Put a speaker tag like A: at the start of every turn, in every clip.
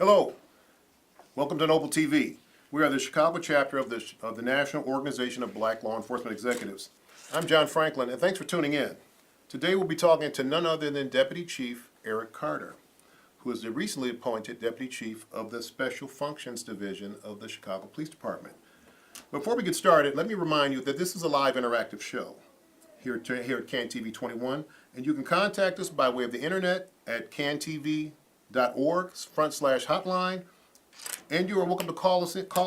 A: Hello, welcome to Noble TV. We are the Chicago chapter of the National Organization of Black Law Enforcement Executives. I'm John Franklin, and thanks for tuning in. Today we'll be talking to none other than Deputy Chief Eric Carter, who is the recently appointed Deputy Chief of the Special Functions Division of the Chicago Police Department. Before we get started, let me remind you that this is a live interactive show here at CAN-TV 21, and you can contact us by way of the internet at cantv.org/hotline, and you are welcome to call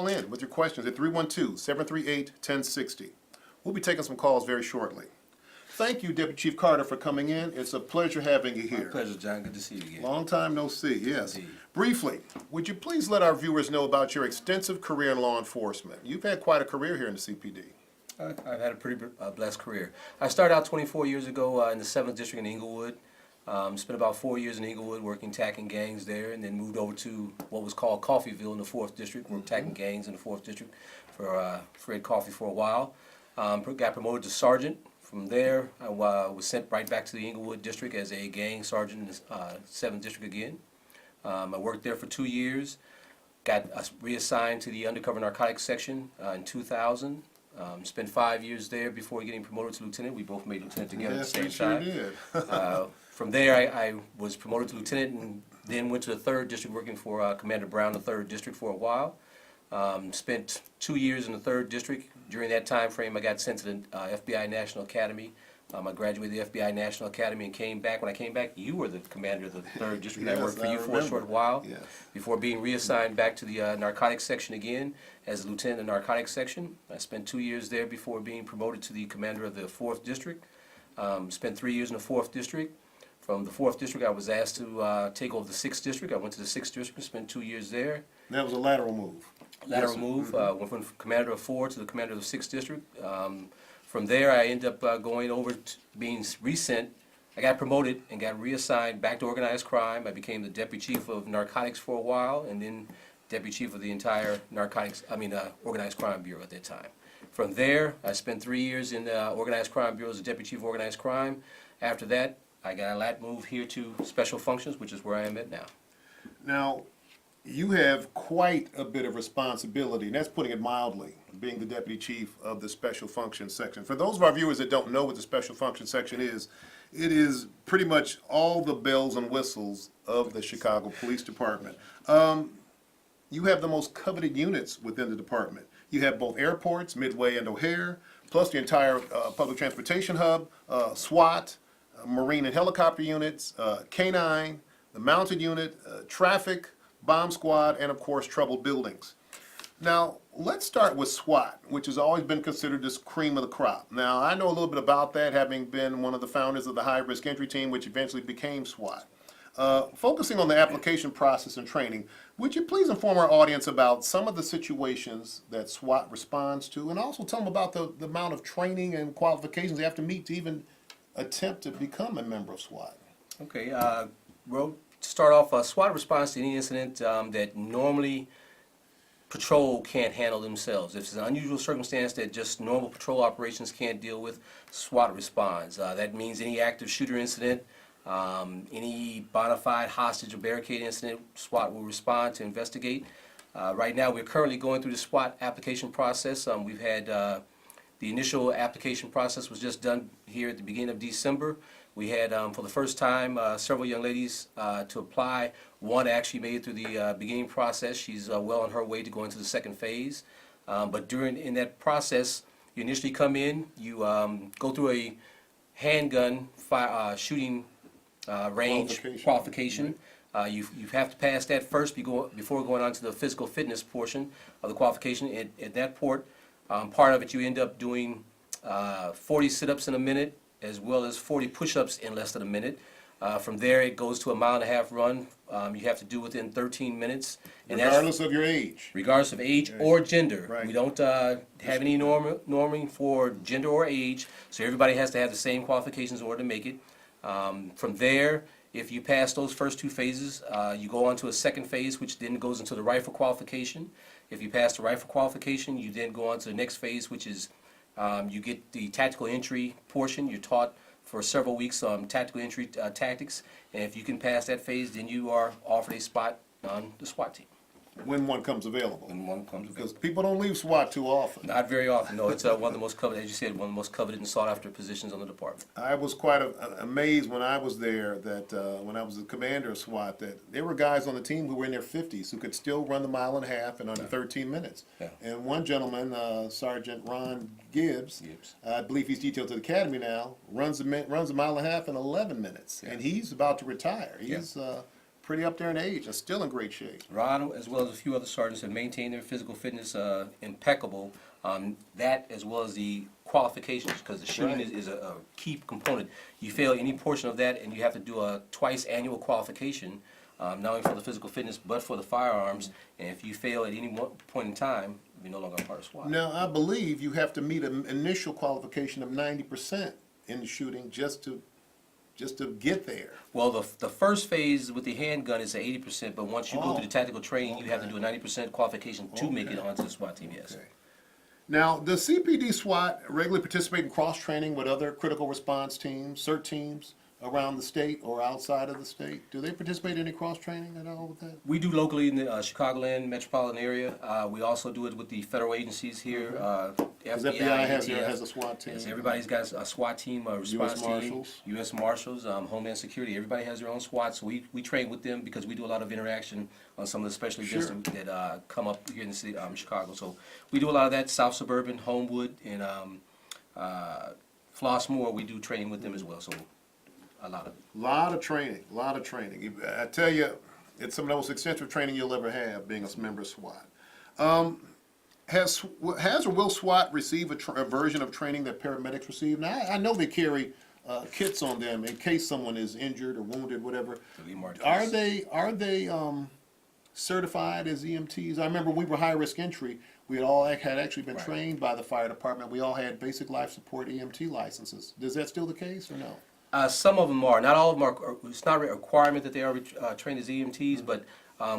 A: in with your questions at 312-738-1060. We'll be taking some calls very shortly. Thank you, Deputy Chief Carter, for coming in. It's a pleasure having you here.
B: My pleasure, John. Good to see you again.
A: Long time no see, yes.
B: Indeed.
A: Briefly, would you please let our viewers know about your extensive career in law enforcement? You've had quite a career here in the CPD.
B: I've had a pretty blessed career. I started out 24 years ago in the 7th District in Inglewood. Spent about 4 years in Inglewood working tackling gangs there, and then moved over to what was called Coffeyville in the 4th District, worked tackling gangs in the 4th District for Fred Coffey for a while. Got promoted to sergeant. From there, I was sent right back to the Inglewood District as a gang sergeant in the 7th District again. I worked there for 2 years, got reassigned to the undercover narcotics section in 2000. Spent 5 years there before getting promoted to lieutenant. We both made lieutenant together at the same time.
A: Did.
B: From there, I was promoted to lieutenant and then went to the 3rd District working for Commander Brown in the 3rd District for a while. Spent 2 years in the 3rd District. During that time frame, I got sent to the FBI National Academy. I graduated the FBI National Academy and came back. When I came back, you were the commander of the 3rd District.
A: Yes,
B: I worked for you for a short while before being reassigned back to the narcotics section again as a lieutenant in the narcotics section. I spent 2 years there before being promoted to the commander of the 4th District. Spent 3 years in the 4th District. From the 4th District, I was asked to take over the 6th District. I went to the 6th District and spent 2 years there.
A: That was a lateral move.
B: Lateral move, went from commander of 4 to the commander of the 6th District. From there, I ended up going over to being resent. I got promoted and got reassigned back to organized crime. I became the deputy chief of narcotics for a while, and then deputy chief of the entire organized crime bureau at that time. From there, I spent 3 years in the organized crime bureau as a deputy chief of organized crime. After that, I got a lat move here to special functions, which is where I am at now.
A: Now, you have quite a bit of responsibility, and that's putting it mildly, being the Deputy Chief of the Special Functions Section. For those of our viewers that don't know what the Special Functions Section is, it is pretty much all the bells and whistles of the Chicago Police Department. You have the most coveted units within the department. You have both airports, Midway and O'Hare, plus the entire public transportation hub, SWAT, Marine and helicopter units, K-9, the mounted unit, traffic, bomb squad, and of course troubled buildings. Now, let's start with SWAT, which has always been considered this cream of the crop. Now, I know a little bit about that, having been one of the founders of the High Risk Entry Team, which eventually became SWAT. Focusing on the application process and training, would you please inform our audience about some of the situations that SWAT responds to, and also tell them about the amount of training and qualifications they have to meet to even attempt to become a member of SWAT?
B: Okay, well, to start off, SWAT responds to any incident that normally patrol can't handle themselves. If it's an unusual circumstance that just normal patrol operations can't deal with, SWAT responds. That means any active shooter incident, any bona fide hostage or barricade incident, SWAT will respond to investigate. Right now, we're currently going through the SWAT application process. We've had the initial application process was just done here at the beginning of December. We had, for the first time, several young ladies to apply. One actually made it through the beginning process. She's well on her way to going to the second phase. But in that process, you initially come in, you go through a handgun shooting range qualification. You have to pass that first before going on to the physical fitness portion of the qualification. At that part of it, you end up doing 40 sit-ups in a minute, as well as 40 push-ups in less than a minute. From there, it goes to a 1.5 mile run. You have to do within 13 minutes. And
A: regardless of your age.
B: Regardless of age or gender.
A: Right.
B: We don't have any norming for gender or age, so everybody has to have the same qualifications in order to make it. From there, if you pass those first 2 phases, you go on to a second phase, which then goes into the rifle qualification. If you pass the rifle qualification, you then go on to the next phase, which is you get the tactical entry portion. You're taught for several weeks tactical entry tactics, and if you can pass that phase, then you are offered a spot on the SWAT team
A: when one comes available.
B: when one comes available.
A: Because people don't leave SWAT too often.
B: Not very often, no. It's one of the most coveted, as you said, one of the most coveted and sought after positions on the department.
A: I was quite amazed when I was there that when I was the commander of SWAT that there were guys on the team who were in their 50s who could still run the mile and a half in under 13 minutes.
B: Yeah.
A: And one gentleman, Sergeant Ron Gibbs, I believe he's detailed to the academy now, runs a mile and a half in 11 minutes, and he's about to retire. He's pretty up there in age and still in great shape.
B: Ron, as well as a few other sergeants, have maintained their physical fitness impeccable. That as well as the qualifications, because the shooting
A: Right.
B: is a key component. You fail any portion of that, and you have to do a twice annual qualification, not only for the physical fitness but for the firearms. And if you fail at any one point in time, you're no longer a part of SWAT.
A: Now, I believe you have to meet an initial qualification of 90% in the shooting just to get there.
B: Well, the first phase with the handgun is at 80%, but once you go through the tactical training, you have to do a 90% qualification to make it onto the SWAT team, yes.
A: Okay. Now, does CPD SWAT regularly participate in cross-training with other critical response teams, CERT teams around the state or outside of the state? Do they participate in any cross-training at all with that?
B: We do locally in the Chicagoland metropolitan area. We also do it with the federal agencies here,
A: Because
B: FBI,
A: FBI has
B: ATF.
A: a SWAT team.
B: Yes, everybody's got a SWAT team, a response team.
A: Marshals.
B: U.S. Marshals, Homeland Security. Everybody has their own SWAT, so we train with them because we do a lot of interaction on some of the special events
A: Sure.
B: that come up here in the city, Chicago. So we do a lot of that. South Suburban, Homewood, and Flossmoor, we do training with them as well. So a lot of it.
A: Lot of training, lot of training. I tell you, it's some of the most extensive training you'll ever have being a member of SWAT. Has or will SWAT receive a version of training that paramedics receive? Now, I know they carry kits on them in case someone is injured or wounded, whatever.
B: The Lee Martin
A: Are
B: case.
A: they certified as EMTs? I remember we were high risk entry. We had actually been
B: Right.
A: trained by the fire department. We all had basic life support EMT licenses. Is that still the case or no?
B: Some of them are. Not all of them are. It's not a requirement that they are trained as EMTs, but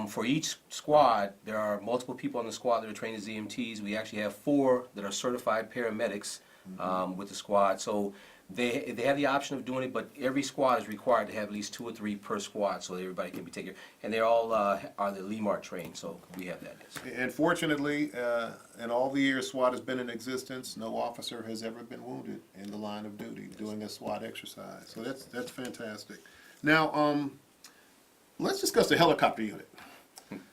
B: for each squad, there are multiple people on the squad that are trained as EMTs. We actually have 4 that are certified paramedics with the squad. So they have the option of doing it, but every squad is required to have at least 2 or 3 per squad, so everybody can be taken. And they're all are the Lee Mart trained, so we have that. Yes.
A: And fortunately, in all the years SWAT has been in existence, no officer has ever been wounded in the line of duty doing a SWAT exercise. So that's fantastic. Now, let's discuss the helicopter unit.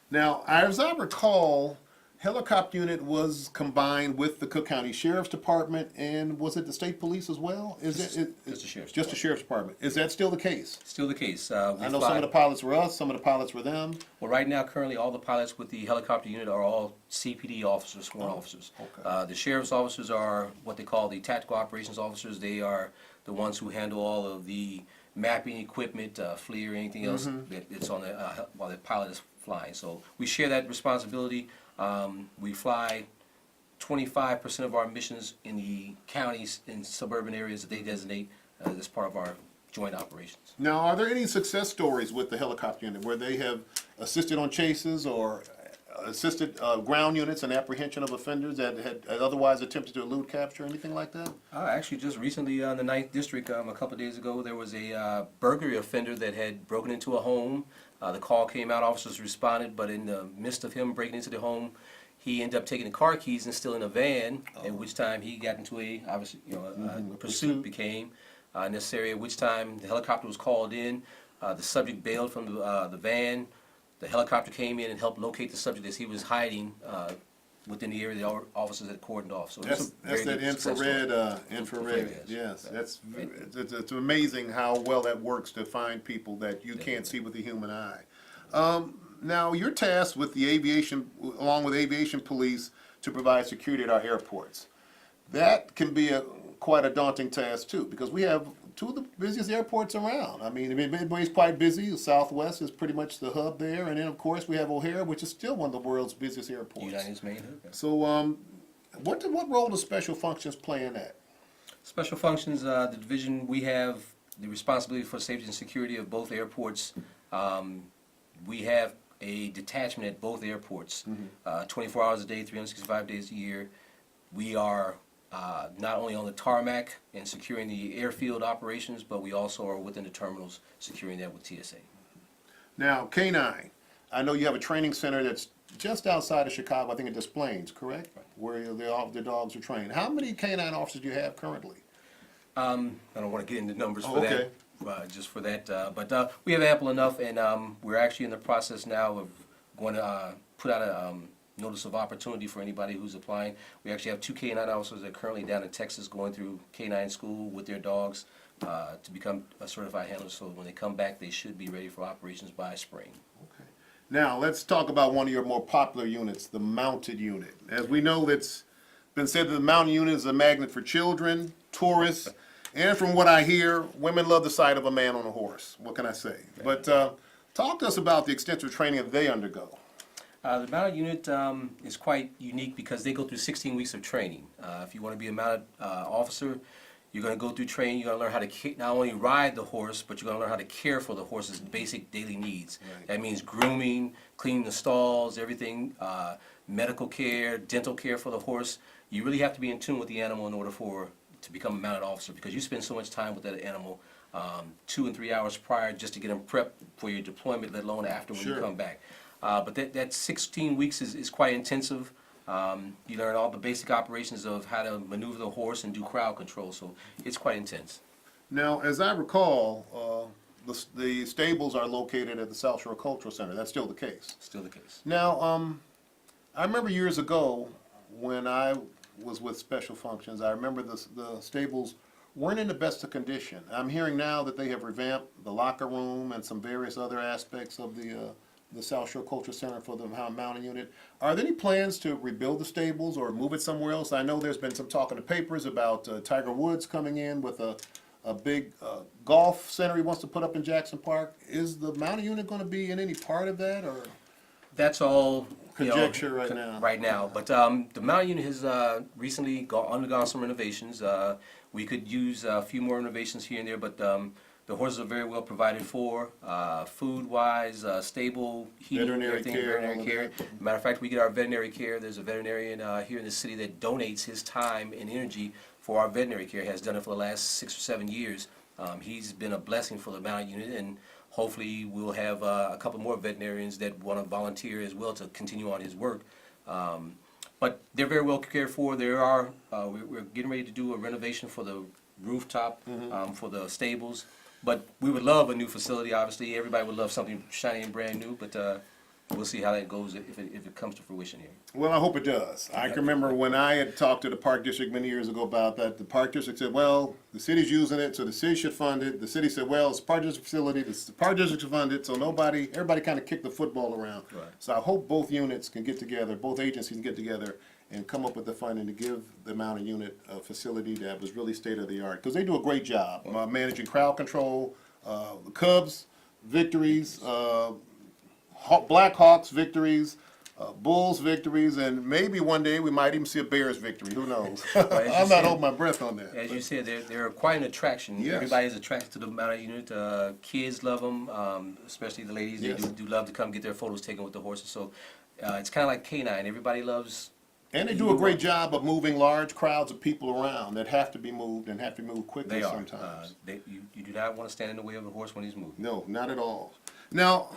A: Now, as I recall, helicopter unit was combined with the Cook County Sheriff's Department, and was it the state police as well?
B: Just the Sheriff's
A: Just the Sheriff's Department. Is that still the case?
B: Still the case.
A: I know some of the pilots were us, some of the pilots were them.
B: Well, right now, currently, all the pilots with the helicopter unit are all CPD officers, sworn officers.
A: okay.
B: The sheriff's officers are what they call the tactical operations officers. They are the ones who handle all of the mapping equipment, FLIR, anything else that's on the while the pilot is flying. So we share that responsibility. We fly 25% of our missions in the counties and suburban areas that they designate as part of our joint operations.
A: Now, are there any success stories with the helicopter unit where they have assisted on chases or assisted ground units in apprehension of offenders that had otherwise attempted to elude capture, anything like that?
B: Actually, just recently in the 9th District, a couple of days ago, there was a burglary offender that had broken into a home. The call came out, officers responded, but in the midst of him breaking into the home, he ended up taking the car keys and stealing a van, at which time he got into a, obviously, a pursuit became necessary, at which time the helicopter was called in. The subject bailed from the van. The helicopter came in and helped locate the subject as he was hiding within the area the officers had cordoned off. So
A: That's that infrared,
B: Infrared,
A: yes.
B: yes.
A: It's amazing how well that works to find people that you can't see with the human eye. Now, you're tasked with the aviation, along with aviation police, to provide security at our airports. That can be quite a daunting task too, because we have 2 of the busiest airports around. I mean, everybody's quite busy. The Southwest is pretty much the hub there, and then of course we have O'Hare, which is still one of the world's busiest airports.
B: United's main hub.
A: So, what role does special functions play in that?
B: Special functions, the division, we have the responsibility for safety and security of both airports. We have a detachment at both airports, 24 hours a day, 365 days a year. We are not only on the tarmac and securing the airfield operations, but we also are within the terminals securing that with TSA.
A: Now, K-9, I know you have a training center that's just outside of Chicago, I think at Des Plaines, correct? Where the dogs are trained. How many canine officers do you have currently?
B: I don't want to get into numbers
A: Oh,
B: for
A: okay.
B: that, just for that. But we have ample enough, and we're actually in the process now of going to put out a notice of opportunity for anybody who's applying. We actually have 2 canine officers that are currently down in Texas going through canine school with their dogs to become a certified handler. So when they come back, they should be ready for operations by spring.
A: Okay. Now, let's talk about one of your more popular units, the mounted unit. As we know, it's been said that the mounted unit is a magnet for children, tourists, and from what I hear, women love the sight of a man on a horse. What can I say? But talk to us about the extensive training that they undergo.
B: The mounted unit is quite unique because they go through 16 weeks of training. If you want to be a mounted officer, you're going to go through training. You're going to learn how to not only ride the horse, but you're going to learn how to care for the horse's basic daily needs.
A: Right.
B: That means grooming, cleaning the stalls, everything, medical care, dental care for the horse. You really have to be in tune with the animal in order to become a mounted officer, because you spend so much time with that animal, 2 and 3 hours prior just to get them prepped for your deployment, let alone after when you
A: Sure.
B: come back. But that 16 weeks is quite intensive. You learn all the basic operations of how to maneuver the horse and do crowd control, so it's quite intense.
A: Now, as I recall, the stables are located at the South Shore Cultural Center. That's still the case.
B: Still the case.
A: Now, I remember years ago when I was with Special Functions, I remember the stables weren't in the best of condition. I'm hearing now that they have revamped the locker room and some various other aspects of the South Shore Cultural Center for the mounted unit. Are there any plans to rebuild the stables or move it somewhere else? I know there's been some talk in the papers about Tiger Woods coming in with a big golf center he wants to put up in Jackson Park. Is the mounted unit going to be in any part of that, or?
B: That's all
A: Conjecture right now.
B: Right now, but the mounted unit has recently undergone some renovations. We could use a few more renovations here and there, but the horses are very well provided for, food-wise, stable, heating,
A: Veterinary
B: everything,
A: care, all
B: veterinary
A: of
B: care.
A: that.
B: Matter of fact, we get our veterinary care. There's a veterinarian here in the city that donates his time and energy for our veterinary care. He has done it for the last 6 or 7 years. He's been a blessing for the mounted unit, and hopefully we'll have a couple more veterinarians that want to volunteer as well to continue on his work. But they're very well cared for. We're getting ready to do a renovation for the rooftop, for the stables. But we would love a new facility, obviously. Everybody would love something shiny and brand new, but we'll see how that goes if it comes to fruition here.
A: Well, I hope it does. I can remember when I had talked to the Park District many years ago about that, the Park District said, well, the city's using it, so the city should fund it. The city said, well, it's a Park District facility, the Park District should fund it, so everybody kind of kicked the football around.
B: Right.
A: So I hope both units can get together, both agencies can get together and come up with the funding to give the mounted unit a facility that was really state-of-the-art. Because they do a great job managing crowd control, the Cubs victories, Blackhawks victories, Bulls victories, and maybe one day we might even see a Bears victory. Who knows?
B: as you
A: I'm not
B: said-
A: holding my breath on that.
B: As
A: but-
B: you said, they're quite an attraction.
A: Yes.
B: Everybody's attracted to the mounted unit. Kids love them, especially the ladies.
A: Yes.
B: They do love to come get their photos taken with the horses. So it's kind of like canine. Everybody loves.
A: And they do a great job of moving large crowds of people around that have to be moved and have to move quickly
B: They are.
A: sometimes.
B: You do not want to stand in the way of a horse when he's moving.
A: No, not at all. Now,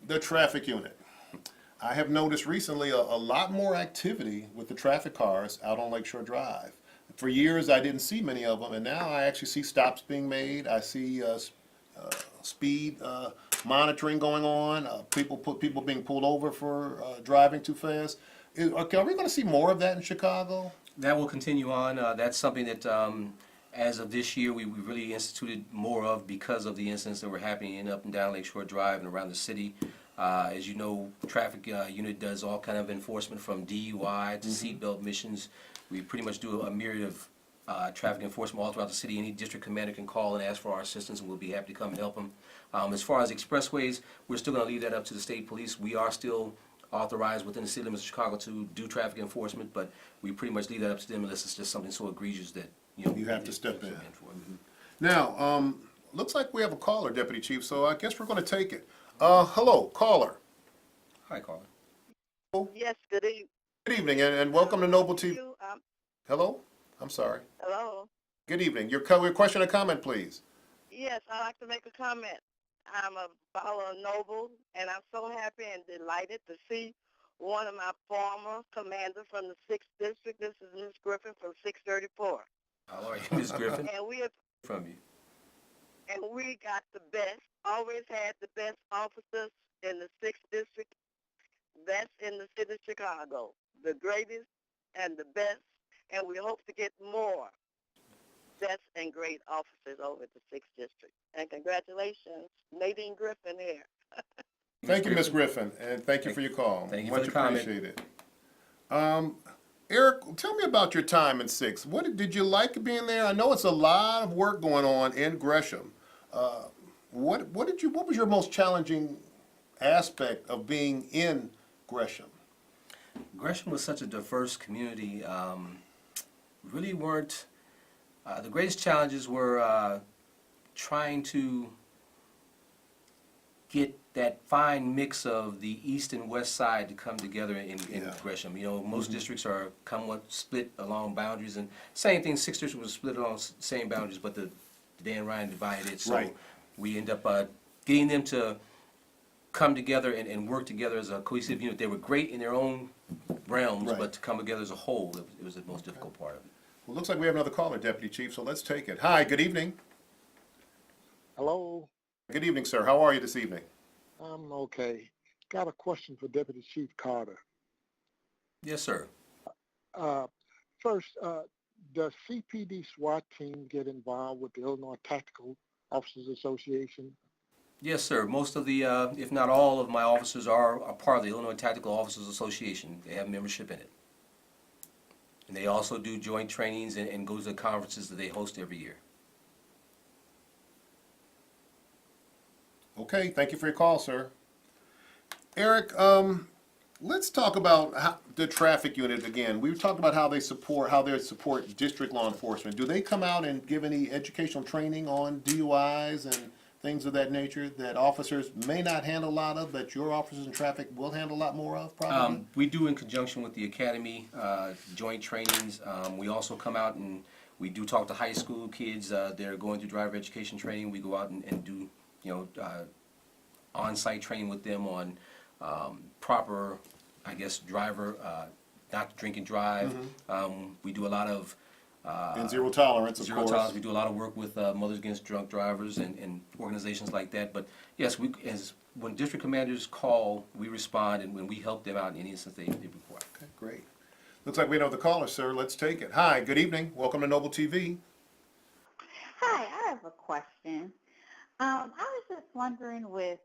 A: the traffic unit. I have noticed recently a lot more activity with the traffic cars out on Lakeshore Drive. For years, I didn't see many of them, and now I actually see stops being made. I see speed monitoring going on. People being pulled over for driving too fast. Are we going to see more of that in Chicago?
B: That will continue on. That's something that, as of this year, we really instituted more of because of the incidents that were happening in up and down Lakeshore Drive and around the city. As you know, traffic unit does all kind of enforcement from DUI to seatbelt missions. We pretty much do a myriad of traffic enforcement all throughout the city. Any district commander can call and ask for our assistance, and we'll be happy to come and help them. As far as expressways, we're still going to leave that up to the state police. We are still authorized within the city limits of Chicago to do traffic enforcement, but we pretty much leave that up to them unless it's just something so egregious that, you know,
A: You have to step in.
B: for.
A: Now, looks like we have a caller, Deputy Chief, so I guess we're going to take it. Hello, caller.
B: Hi, Carla.
C: Yes, good evening.
A: Good evening, and welcome to Noble TV.
C: You,
A: Hello? I'm sorry.
C: hello.
A: Good evening. Your question or comment, please.
C: Yes, I'd like to make a comment. I'm a follower of Noble, and I'm so happy and delighted to see one of my former commanders from the 6th District. This is Miss Griffin from 634.
B: How are you, Ms. Griffin?
C: And we have,
B: From you.
C: and we got the best, always had the best officers in the 6th District. That's in the city of Chicago. The greatest and the best, and we hope to get more best and great officers over at the 6th District. And congratulations, Nadine Griffin here.
A: Thank you, Ms. Griffin, and thank you for your call.
B: Thank you
A: Much
B: for the comment.
A: appreciated. Eric, tell me about your time in 6. What did you like being there? I know it's a lot of work going on in Gresham. What was your most challenging aspect of being in Gresham?
B: Gresham was such a diverse community. Really weren't, the greatest challenges were trying to get that fine mix of the east and west side to come together in
A: Yeah.
B: Gresham. You know, most districts are somewhat split along boundaries, and same thing, 6th District was split along same boundaries, but the Dan Ryan divided it. So
A: Right.
B: we end up getting them to come together and work together as a cohesive unit. They were great in their own realms,
A: Right.
B: but to come together as a whole, it was the most difficult part of it.
A: Well, looks like we have another caller, Deputy Chief, so let's take it. Hi, good evening.
D: Hello,
A: Good evening, sir. How are you this evening?
D: I'm okay. Got a question for Deputy Chief Carter.
B: Yes, sir.
D: First, does CPD SWAT team get involved with the Illinois Tactical Officers Association?
B: Yes, sir. Most of the, if not all of my officers are a part of the Illinois Tactical Officers Association. They have membership in it. And they also do joint trainings and go to the conferences that they host every year.
A: Okay, thank you for your call, sir. Eric, let's talk about the traffic unit again. We've talked about how they support district law enforcement. Do they come out and give any educational training on DUIs and things of that nature that officers may not handle a lot of, but your officers in traffic will handle a lot more of, probably?
B: We do in conjunction with the academy, joint trainings. We also come out and we do talk to high school kids. They're going through driver education training. We go out and do, on-site training with them on proper, I guess, driver, not to drink and drive. We do a lot of
A: And zero tolerance, of
B: zero
A: course.
B: tolerance. We do a lot of work with Mothers Against Drunk Drivers and organizations like that. But yes, when district commanders call, we respond, and when we help them out in any instance they report.
A: Okay, great. Looks like we know the caller, sir. Let's take it. Hi, good evening. Welcome to Noble TV.
E: Hi, I have a question. I was just wondering with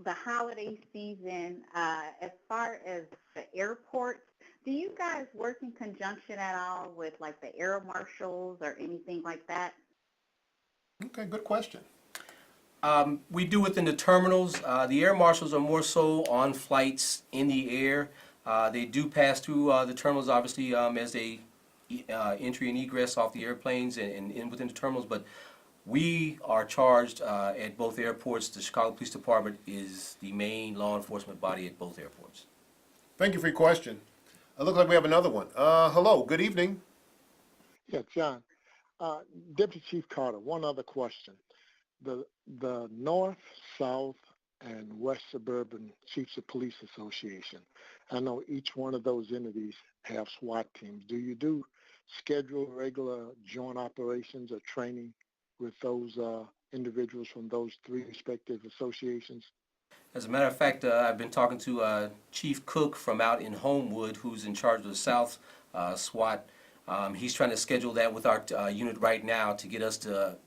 E: the holiday season, as far as the airports, do you guys work in conjunction at all with like the air marshals or anything like that?
A: Okay, good question.
B: We do within the terminals. The air marshals are more so on flights in the air. They do pass through the terminals, obviously, as they entry and egress off the airplanes and in within the terminals. But we are charged at both airports. The Chicago Police Department is the main law enforcement body at both airports.
A: Thank you for your question. It looks like we have another one. Hello, good evening.
D: Yeah, John. Deputy Chief Carter, one other question. The North, South, and West Suburban Chiefs of Police Association, I know each one of those entities have SWAT teams. Do you do scheduled regular joint operations or training with those individuals from those three respective associations?
B: As a matter of fact, I've been talking to Chief Cook from out in Homewood, who's in charge of the South SWAT. He's trying to schedule that with our unit right now to get us to,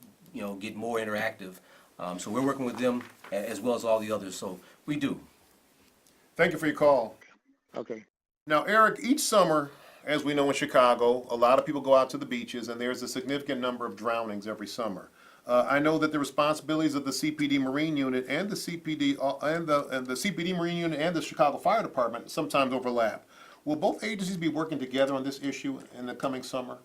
B: get more interactive. So we're working with them as well as all the others. So we do.
A: Thank you for your call.
D: Okay.
A: Now, Eric, each summer, as we know in Chicago, a lot of people go out to the beaches, and there's a significant number of drownings every summer. I know that the responsibilities of the CPD Marine Unit and the CPD and the CPD Marine Unit and the Chicago Fire Department sometimes overlap. Will both agencies be working together on this issue in the coming summer?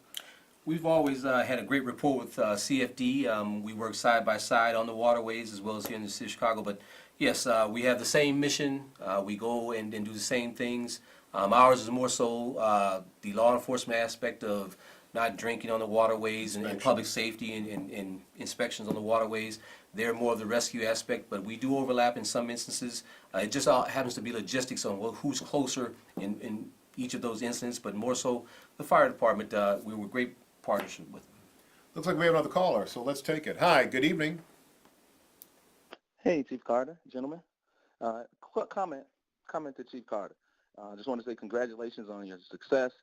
B: We've always had a great rapport with CFD. We work side by side on the waterways as well as here in the city of Chicago. But yes, we have the same mission. We go and do the same things. Ours is more so the law enforcement aspect of not drinking on the waterways and
A: Inspection.
B: public safety and inspections on the waterways. They're more of the rescue aspect, but we do overlap in some instances. It just all happens to be logistics on who's closer in each of those incidents, but more so the fire department, we were great partnership with.
A: Looks like we have another caller, so let's take it. Hi, good evening.
F: Hey, Chief Carter, gentlemen. Quick comment to Chief Carter. Just want to say congratulations on your success.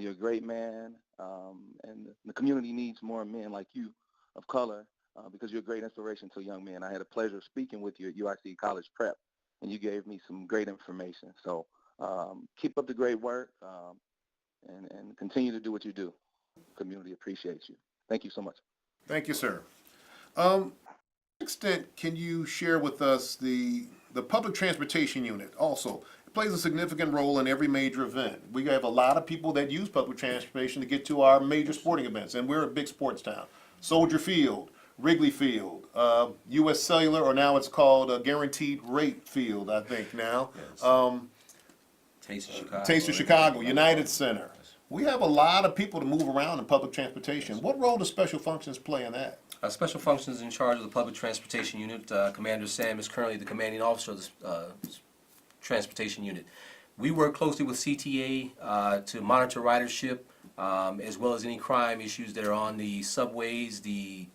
F: You're a great man, and the community needs more men like you of color because you're a great inspiration to young men. I had a pleasure of speaking with you at UIC College Prep, and you gave me some great information. So keep up the great work and continue to do what you do. Community appreciates you. Thank you so much.
A: Thank you, sir. To what extent can you share with us the public transportation unit also? It plays a significant role in every major event. We have a lot of people that use public transportation to get to our major sporting events, and we're a big sports town. Soldier Field, Wrigley Field, U.S. Cellular, or now it's called Guaranteed Rate Field, I think now.
B: Yes. Taste of Chicago.
A: Taste of Chicago, United Center. We have a lot of people to move around in public transportation. What role does special functions play in that?
B: Special Functions in charge of the Public Transportation Unit. Commander Sam is currently the commanding officer of the Transportation Unit. We work closely with CTA to monitor ridership as well as any crime issues that are on the subways, the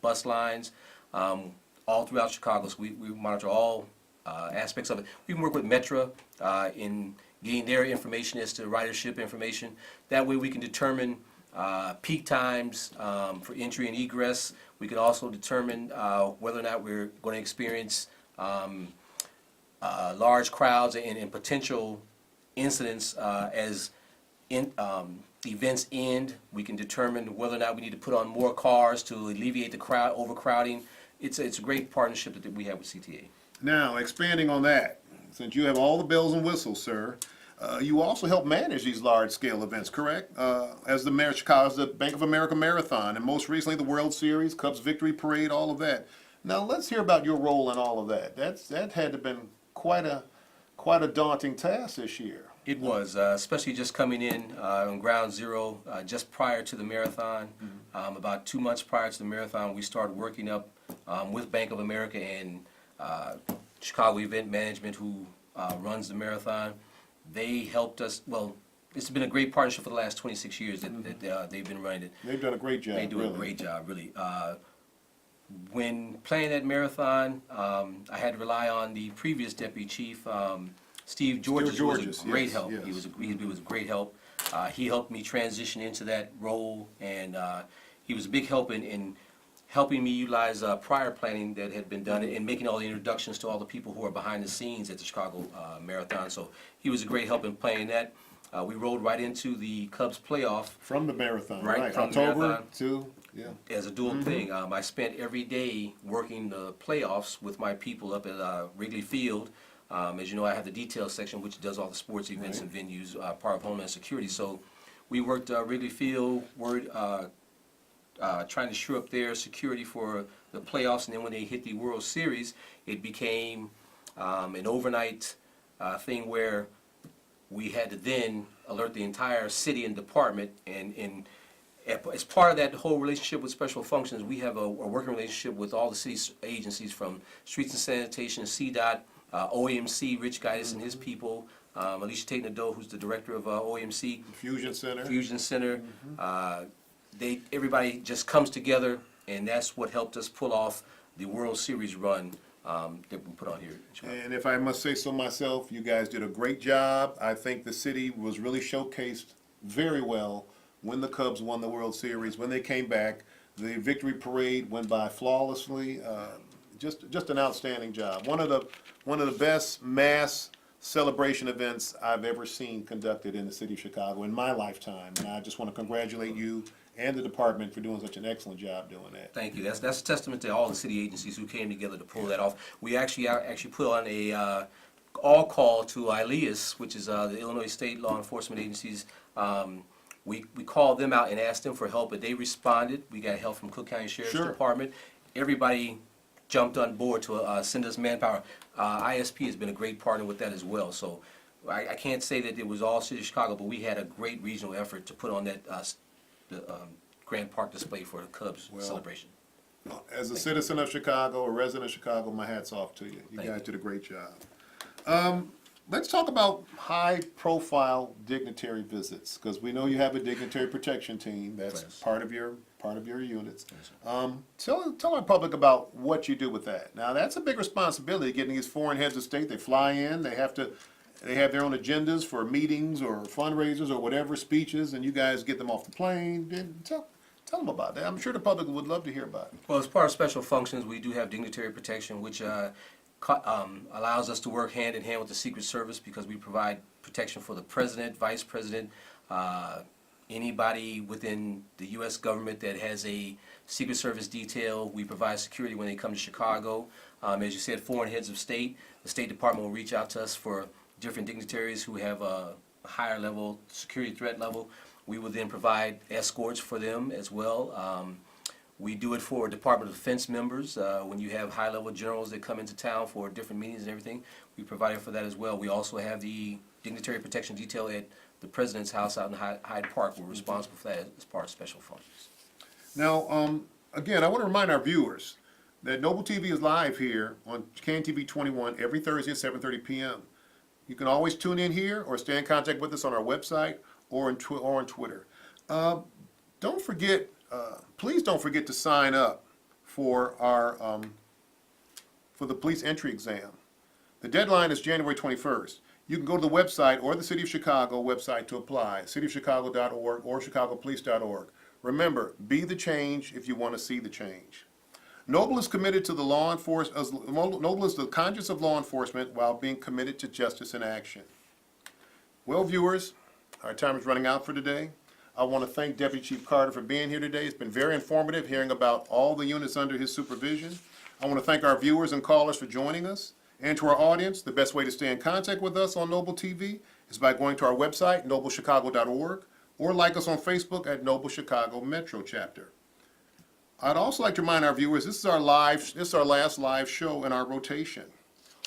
B: bus lines, all throughout Chicago. So we monitor all aspects of it. We can work with Metra in getting their information as to ridership information. That way we can determine peak times for entry and egress. We can also determine whether or not we're going to experience large crowds and potential incidents as events end. We can determine whether or not we need to put on more cars to alleviate the overcrowding. It's a great partnership that we have with CTA.
A: Now, expanding on that, since you have all the bells and whistles, sir, you also help manage these large-scale events, correct? As the Mayor of Chicago, as the Bank of America Marathon, and most recently the World Series, Cubs Victory Parade, all of that. Now, let's hear about your role in all of that. That had to have been quite a daunting task this year.
B: It was, especially just coming in on ground zero just prior to the marathon. About 2 months prior to the marathon, we started working up with Bank of America and Chicago Event Management, who runs the marathon. They helped us. Well, it's been a great partnership for the last 26 years that they've been running it.
A: They've done a great job.
B: They do
A: really.
B: a great job, really. When playing that marathon, I had to rely on the previous deputy chief, Steve Georges, who was a great help.
A: Yes.
B: He was a great help. He helped me transition into that role, and he was a big help in helping me utilize prior planning that had been done and making all the introductions to all the people who are behind the scenes at the Chicago Marathon. So he was a great help in playing that. We rolled right into the Cubs playoff.
A: From the marathon,
B: Right,
A: right?
B: from the
A: October
B: marathon.
A: to, yeah.
B: As a dual thing. I spent every day working the playoffs with my people up at Wrigley Field. As you know, I have the detail section, which does all the sports events and venues, part of Homeland Security. So we worked Wrigley Field, trying to shore up their security for the playoffs, and then when they hit the World Series, it became an overnight thing where we had to then alert the entire city and department, and as part of that whole relationship with Special Functions, we have a working relationship with all the city's agencies, from Streets and Sanitation, CDOT, OAMC, Rich Gaitis and his people, Alicia Tate-Nadeau, who's the director of OAMC.
A: Fusion Center.
B: Fusion Center. Everybody just comes together, and that's what helped us pull off the World Series run that we put on here.
A: And if I must say so myself, you guys did a great job. I think the city was really showcased very well when the Cubs won the World Series, when they came back. The victory parade went by flawlessly. Just an outstanding job. One of the best mass celebration events I've ever seen conducted in the city of Chicago in my lifetime. And I just want to congratulate you and the department for doing such an excellent job doing that.
B: Thank you. That's a testament to all the city agencies who came together to pull that off. We actually put on a all call to ILEAS, which is the Illinois State Law Enforcement Agencies. We called them out and asked them for help, but they responded. We got help from Cook County Sheriff's Department. Everybody jumped on board to send us manpower. ISP has been a great partner with that as well. So I can't say that it was all City of Chicago, but we had a great regional effort to put on that Grand Park display for the Cubs celebration.
A: As a citizen of Chicago, a resident of Chicago, my hat's off to you. You
B: Thank
A: guys
B: you.
A: did a great job. Let's talk about high-profile dignitary visits, because we know you have a dignitary protection team. That's
B: Yes.
A: part of your units. Tell our public about what you do with that. Now, that's a big responsibility, getting these foreign heads of state. They fly in. They have their own agendas for meetings or fundraisers or whatever, speeches, and you guys get them off the plane. Tell them about that. I'm sure the public would love to hear about it.
B: Well, as part of special functions, we do have dignitary protection, which allows us to work hand in hand with the Secret Service because we provide protection for the president, vice president, anybody within the U.S. government that has a Secret Service detail. We provide security when they come to Chicago. As you said, foreign heads of state, the State Department will reach out to us for different dignitaries who have a higher level security threat level. We will then provide escorts for them as well. We do it for Department of Defense members. When you have high-level generals that come into town for different meetings and everything, we provide for that as well. We also have the dignitary protection detail at the President's house out in Hyde Park. We're responsible for that as part of special functions.
A: Now, again, I want to remind our viewers that Noble TV is live here on CAN-TV 21 every Thursday at 7:30 p.m. You can always tune in here or stay in contact with us on our website or on Twitter. Don't forget, please don't forget to sign up for our for the police entry exam. The deadline is January 21st. You can go to the website or the City of Chicago website to apply, cityofchicago.org or chicagopolice.org. Remember, be the change if you want to see the change. Noble is committed to the law enforcement. Noble is the conscience of law enforcement while being committed to justice and action. Well, viewers, our time is running out for today. I want to thank Deputy Chief Carter for being here today. It's been very informative hearing about all the units under his supervision. I want to thank our viewers and callers for joining us. And to our audience, the best way to stay in contact with us on Noble TV is by going to our website, noblechicago.org, or like us on Facebook at Noble Chicago Metro Chapter. I'd also like to remind our viewers this is our last live show in our rotation.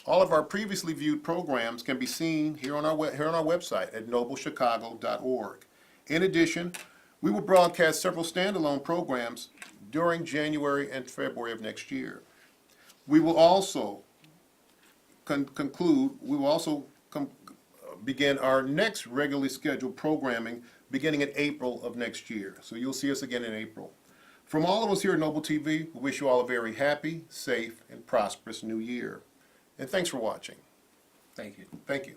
A: All of our previously viewed programs can be seen here on our website at noblechicago.org. In addition, we will broadcast several standalone programs during January and February of next year. We will also begin our next regularly scheduled programming beginning in April of next year. So you'll see us again in April. From all of us here at Noble TV, we wish you all a very happy, safe, and prosperous new year. And thanks for watching.
B: Thank you.
A: Thank you.